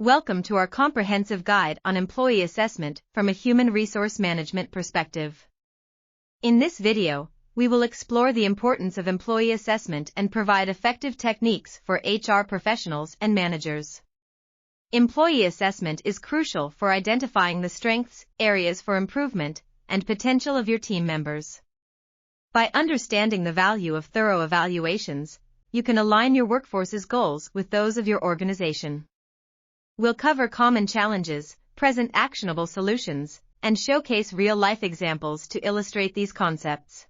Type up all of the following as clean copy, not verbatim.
Welcome to our comprehensive guide on employee assessment from a human resource management perspective. In this video, we will explore the importance of employee assessment and provide effective techniques for HR professionals and managers. Employee assessment is crucial for identifying the strengths, areas for improvement, and potential of your team members. By understanding the value of thorough evaluations, you can align your workforce's goals with those of your organization. We'll cover common challenges, present actionable solutions, and showcase real-life examples to illustrate these concepts.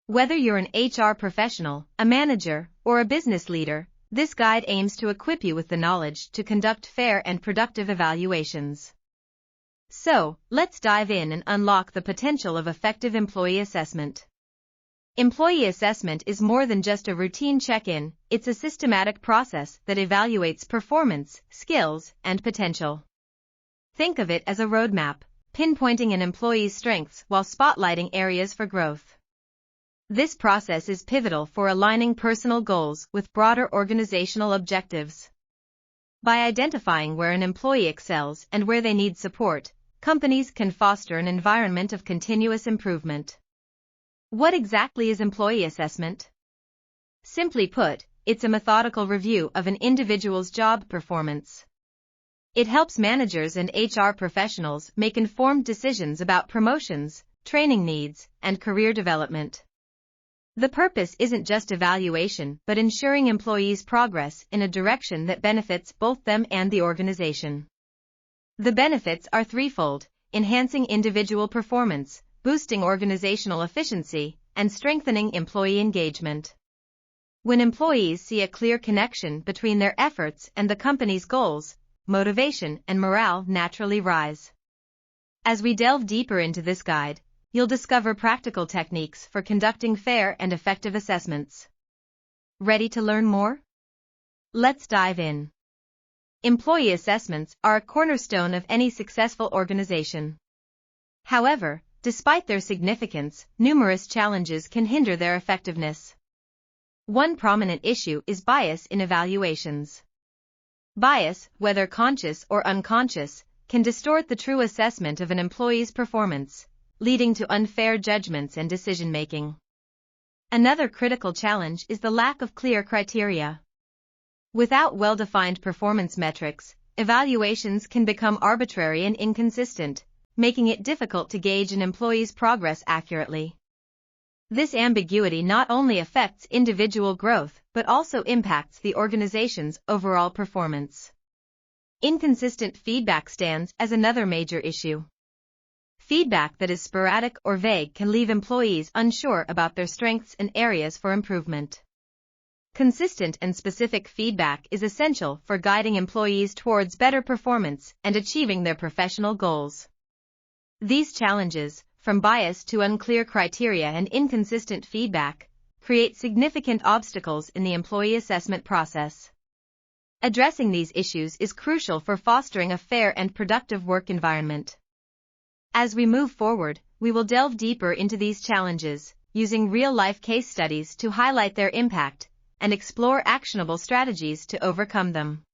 Whether you're an HR professional, a manager, or a business leader, this guide aims to equip you with the knowledge to conduct fair and productive evaluations. So, let's dive in and unlock the potential of effective employee assessment. Employee assessment is more than just a routine check-in, it's a systematic process that evaluates performance, skills, and potential. Think of it as a roadmap, pinpointing an employee's strengths while spotlighting areas for growth. This process is pivotal for aligning personal goals with broader organizational objectives. By identifying where an employee excels and where they need support, companies can foster an environment of continuous improvement. What exactly is employee assessment? Simply put, it's a methodical review of an individual's job performance. It helps managers and HR professionals make informed decisions about promotions, training needs, and career development. The purpose isn't just evaluation but ensuring employees progress in a direction that benefits both them and the organization. The benefits are threefold: enhancing individual performance, boosting organizational efficiency, and strengthening employee engagement. When employees see a clear connection between their efforts and the company's goals, motivation and morale naturally rise. As we delve deeper into this guide, you'll discover practical techniques for conducting fair and effective assessments. Ready to learn more? Let's dive in. Employee assessments are a cornerstone of any successful organization. However, despite their significance, numerous challenges can hinder their effectiveness. One prominent issue is bias in evaluations. Bias, whether conscious or unconscious, can distort the true assessment of an employee's performance, leading to unfair judgments and decision-making. Another critical challenge is the lack of clear criteria. Without well-defined performance metrics, evaluations can become arbitrary and inconsistent, making it difficult to gauge an employee's progress accurately. This ambiguity not only affects individual growth but also impacts the organization's overall performance. Inconsistent feedback stands as another major issue. Feedback that is sporadic or vague can leave employees unsure about their strengths and areas for improvement. Consistent and specific feedback is essential for guiding employees towards better performance and achieving their professional goals. These challenges, from bias to unclear criteria and inconsistent feedback, create significant obstacles in the employee assessment process. Addressing these issues is crucial for fostering a fair and productive work environment. As we move forward, we will delve deeper into these challenges, using real-life case studies to highlight their impact and explore actionable strategies to overcome them.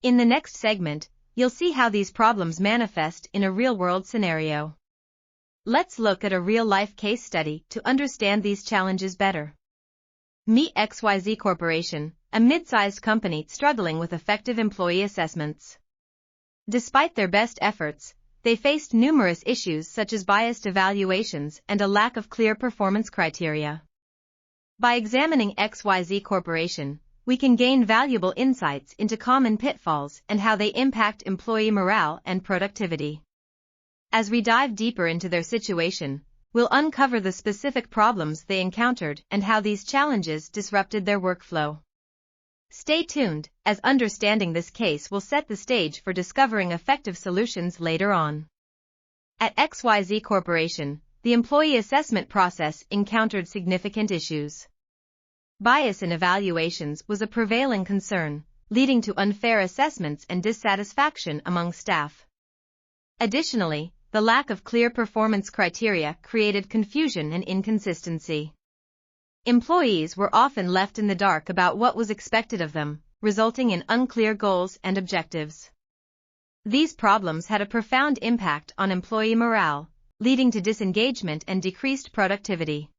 In the next segment, you'll see how these problems manifest in a real-world scenario. Let's look at a real-life case study to understand these challenges better. Meet XYZ Corporation, a mid-sized company struggling with effective employee assessments. Despite their best efforts, they faced numerous issues such as biased evaluations and a lack of clear performance criteria. By examining XYZ Corporation, we can gain valuable insights into common pitfalls and how they impact employee morale and productivity. As we dive deeper into their situation, we'll uncover the specific problems they encountered and how these challenges disrupted their workflow. Stay tuned, as understanding this case will set the stage for discovering effective solutions later on. At XYZ Corporation, the employee assessment process encountered significant issues. Bias in evaluations was a prevailing concern, leading to unfair assessments and dissatisfaction among staff. Additionally, the lack of clear performance criteria created confusion and inconsistency. Employees were often left in the dark about what was expected of them, resulting in unclear goals and objectives. These problems had a profound impact on employee morale, leading to disengagement and decreased productivity.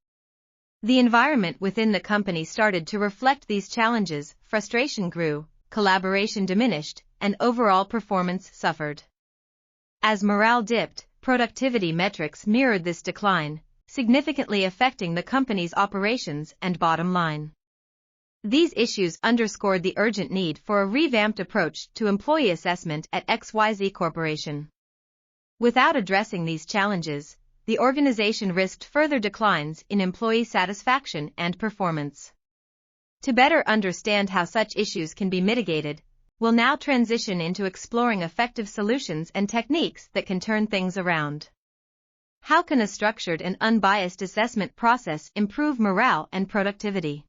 The environment within the company started to reflect these challenges, frustration grew, collaboration diminished, and overall performance suffered. As morale dipped, productivity metrics mirrored this decline, significantly affecting the company's operations and bottom line. These issues underscored the urgent need for a revamped approach to employee assessment at XYZ Corporation. Without addressing these challenges, the organization risked further declines in employee satisfaction and performance. To better understand how such issues can be mitigated, we'll now transition into exploring effective solutions and techniques that can turn things around. How can a structured and unbiased assessment process improve morale and productivity?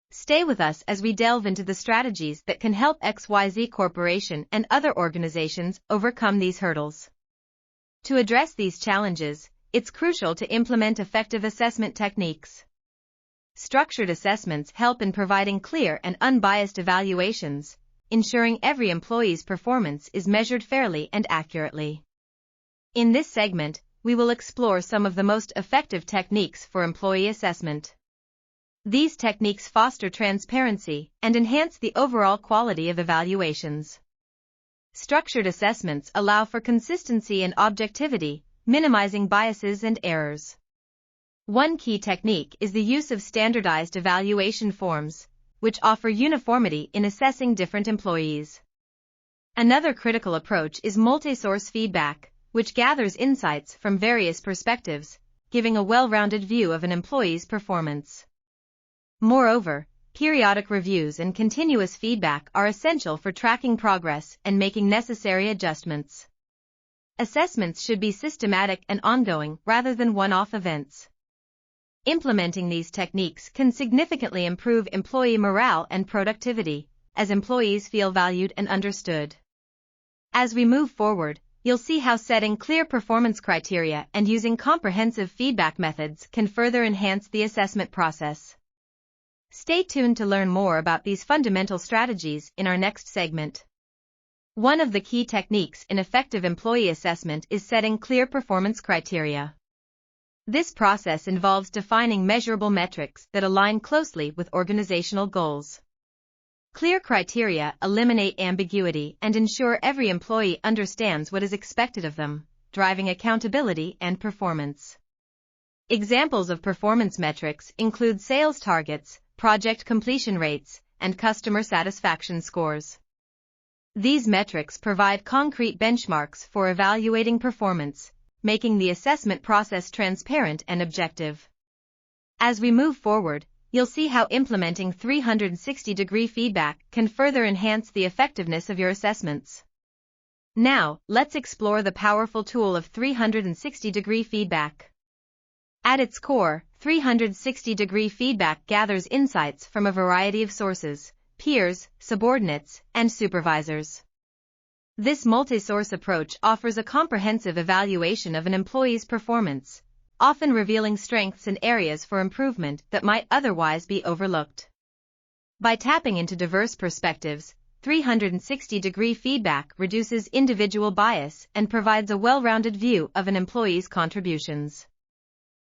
Stay with us as we delve into the strategies that can help XYZ Corporation and other organizations overcome these hurdles. To address these challenges, it's crucial to implement effective assessment techniques. Structured assessments help in providing clear and unbiased evaluations, ensuring every employee's performance is measured fairly and accurately. In this segment, we will explore some of the most effective techniques for employee assessment. These techniques foster transparency and enhance the overall quality of evaluations. Structured assessments allow for consistency and objectivity, minimizing biases and errors. One key technique is the use of standardized evaluation forms, which offer uniformity in assessing different employees. Another critical approach is multi-source feedback, which gathers insights from various perspectives, giving a well-rounded view of an employee's performance. Moreover, periodic reviews and continuous feedback are essential for tracking progress and making necessary adjustments. Assessments should be systematic and ongoing rather than one-off events. Implementing these techniques can significantly improve employee morale and productivity, as employees feel valued and understood. As we move forward, you'll see how setting clear performance criteria and using comprehensive feedback methods can further enhance the assessment process. Stay tuned to learn more about these fundamental strategies in our next segment. One of the key techniques in effective employee assessment is setting clear performance criteria. This process involves defining measurable metrics that align closely with organizational goals. Clear criteria eliminate ambiguity and ensure every employee understands what is expected of them, driving accountability and performance. Examples of performance metrics include sales targets, project completion rates, and customer satisfaction scores. These metrics provide concrete benchmarks for evaluating performance, making the assessment process transparent and objective. As we move forward, you'll see how implementing 360-degree feedback can further enhance the effectiveness of your assessments. Now, let's explore the powerful tool of 360-degree feedback. At its core, 360-degree feedback gathers insights from a variety of sources: peers, subordinates, and supervisors. This multi-source approach offers a comprehensive evaluation of an employee's performance, often revealing strengths and areas for improvement that might otherwise be overlooked. By tapping into diverse perspectives, 360-degree feedback reduces individual bias and provides a well-rounded view of an employee's contributions.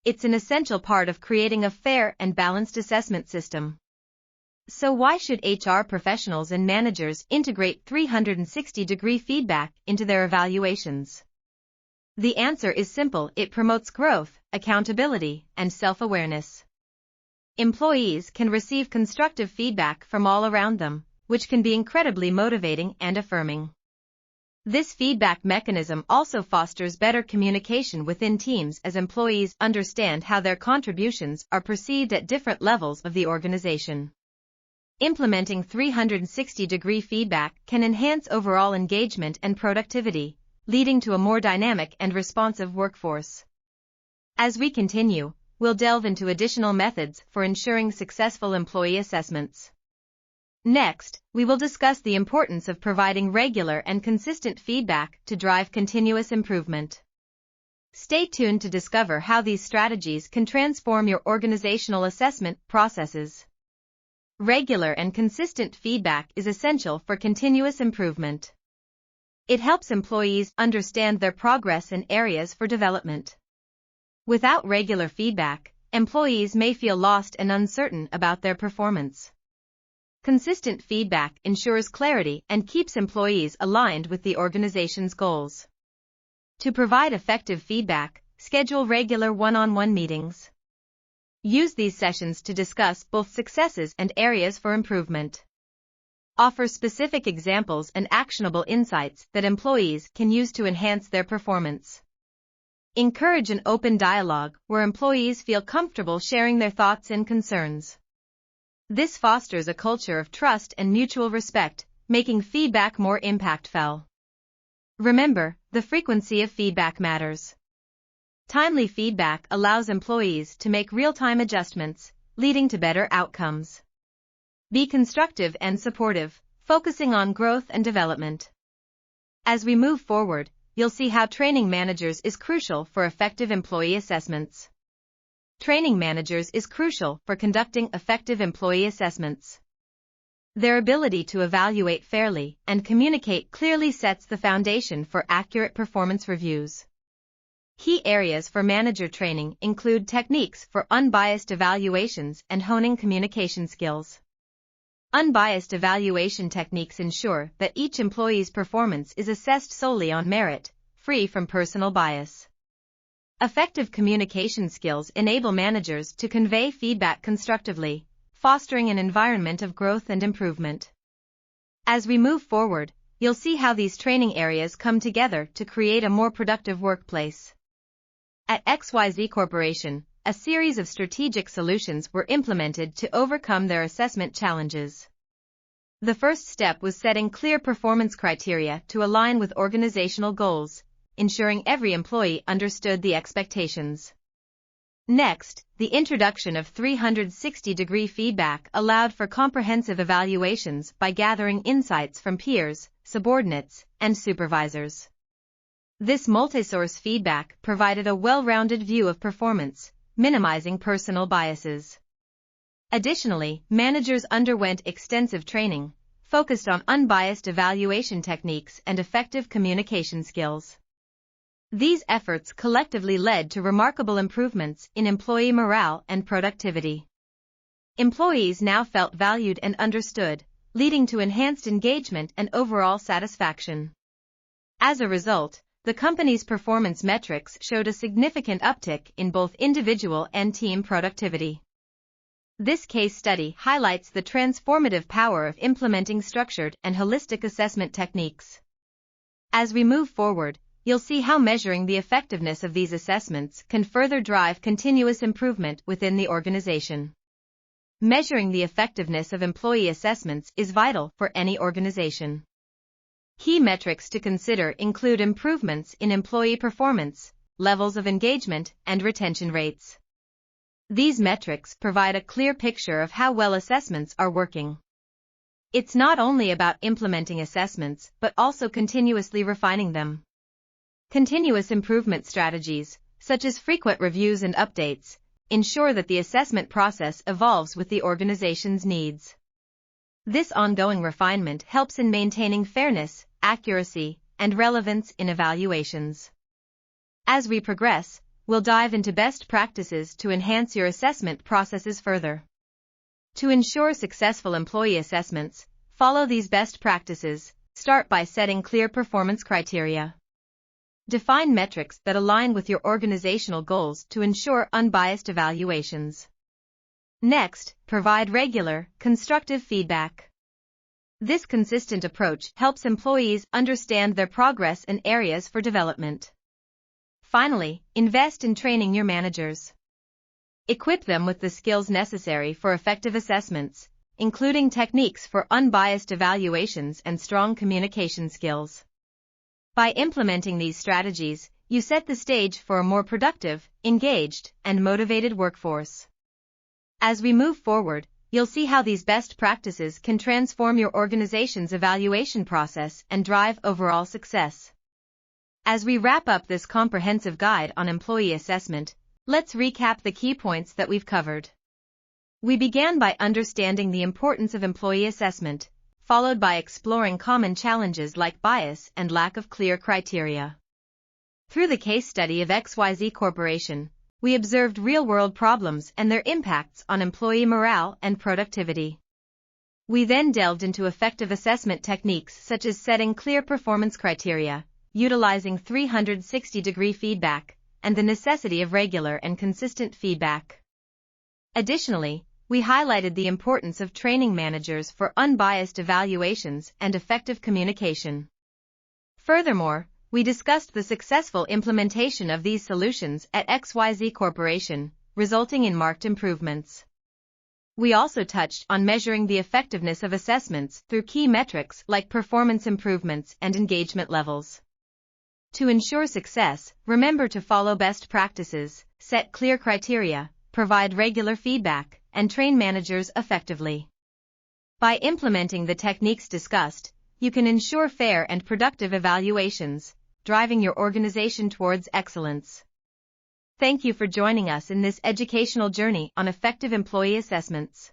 It's an essential part of creating a fair and balanced assessment system. So why should HR professionals and managers integrate 360-degree feedback into their evaluations? The answer is simple: it promotes growth, accountability, and self-awareness. Employees can receive constructive feedback from all around them, which can be incredibly motivating and affirming. This feedback mechanism also fosters better communication within teams as employees understand how their contributions are perceived at different levels of the organization. Implementing 360-degree feedback can enhance overall engagement and productivity, leading to a more dynamic and responsive workforce. As we continue, we'll delve into additional methods for ensuring successful employee assessments. Next, we will discuss the importance of providing regular and consistent feedback to drive continuous improvement. Stay tuned to discover how these strategies can transform your organizational assessment processes. Regular and consistent feedback is essential for continuous improvement. It helps employees understand their progress and areas for development. Without regular feedback, employees may feel lost and uncertain about their performance. Consistent feedback ensures clarity and keeps employees aligned with the organization's goals. To provide effective feedback, schedule regular one-on-one meetings. Use these sessions to discuss both successes and areas for improvement. Offer specific examples and actionable insights that employees can use to enhance their performance. Encourage an open dialogue where employees feel comfortable sharing their thoughts and concerns. This fosters a culture of trust and mutual respect, making feedback more impactful. Remember, the frequency of feedback matters. Timely feedback allows employees to make real-time adjustments, leading to better outcomes. Be constructive and supportive, focusing on growth and development. As we move forward, you'll see how training managers is crucial for effective employee assessments. Training managers is crucial for conducting effective employee assessments. Their ability to evaluate fairly and communicate clearly sets the foundation for accurate performance reviews. Key areas for manager training include techniques for unbiased evaluations and honing communication skills. Unbiased evaluation techniques ensure that each employee's performance is assessed solely on merit, free from personal bias. Effective communication skills enable managers to convey feedback constructively, fostering an environment of growth and improvement. As we move forward, you'll see how these training areas come together to create a more productive workplace. At XYZ Corporation, a series of strategic solutions were implemented to overcome their assessment challenges. The first step was setting clear performance criteria to align with organizational goals, ensuring every employee understood the expectations. Next, the introduction of 360-degree feedback allowed for comprehensive evaluations by gathering insights from peers, subordinates, and supervisors. This multi-source feedback provided a well-rounded view of performance, minimizing personal biases. Additionally, managers underwent extensive training, focused on unbiased evaluation techniques and effective communication skills. These efforts collectively led to remarkable improvements in employee morale and productivity. Employees now felt valued and understood, leading to enhanced engagement and overall satisfaction. As a result, the company's performance metrics showed a significant uptick in both individual and team productivity. This case study highlights the transformative power of implementing structured and holistic assessment techniques. As we move forward, you'll see how measuring the effectiveness of these assessments can further drive continuous improvement within the organization. Measuring the effectiveness of employee assessments is vital for any organization. Key metrics to consider include improvements in employee performance, levels of engagement, and retention rates. These metrics provide a clear picture of how well assessments are working. It's not only about implementing assessments but also continuously refining them. Continuous improvement strategies, such as frequent reviews and updates, ensure that the assessment process evolves with the organization's needs. This ongoing refinement helps in maintaining fairness, accuracy, and relevance in evaluations. As we progress, we'll dive into best practices to enhance your assessment processes further. To ensure successful employee assessments, follow these best practices. Start by setting clear performance criteria. Define metrics that align with your organizational goals to ensure unbiased evaluations. Next, provide regular, constructive feedback. This consistent approach helps employees understand their progress and areas for development. Finally, invest in training your managers. Equip them with the skills necessary for effective assessments, including techniques for unbiased evaluations and strong communication skills. By implementing these strategies, you set the stage for a more productive, engaged, and motivated workforce. As we move forward, you'll see how these best practices can transform your organization's evaluation process and drive overall success. As we wrap up this comprehensive guide on employee assessment, let's recap the key points that we've covered. We began by understanding the importance of employee assessment, followed by exploring common challenges like bias and lack of clear criteria. Through the case study of XYZ Corporation, we observed real-world problems and their impacts on employee morale and productivity. We then delved into effective assessment techniques such as setting clear performance criteria, utilizing 360-degree feedback, and the necessity of regular and consistent feedback. Additionally, we highlighted the importance of training managers for unbiased evaluations and effective communication. Furthermore, we discussed the successful implementation of these solutions at XYZ Corporation, resulting in marked improvements. We also touched on measuring the effectiveness of assessments through key metrics like performance improvements and engagement levels. To ensure success, remember to follow best practices, set clear criteria, provide regular feedback, and train managers effectively. By implementing the techniques discussed, you can ensure fair and productive evaluations, driving your organization towards excellence. Thank you for joining us in this educational journey on effective employee assessments.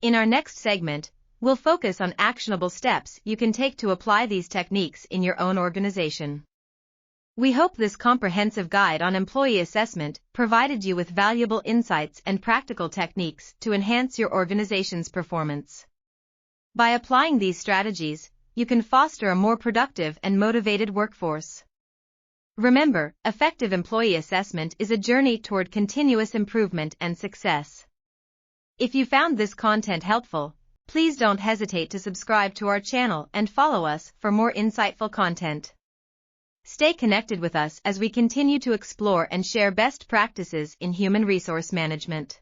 In our next segment, we'll focus on actionable steps you can take to apply these techniques in your own organization. We hope this comprehensive guide on employee assessment provided you with valuable insights and practical techniques to enhance your organization's performance. By applying these strategies, you can foster a more productive and motivated workforce. Remember, effective employee assessment is a journey toward continuous improvement and success. If you found this content helpful, please don't hesitate to subscribe to our channel and follow us for more insightful content. Stay connected with us as we continue to explore and share best practices in human resource management.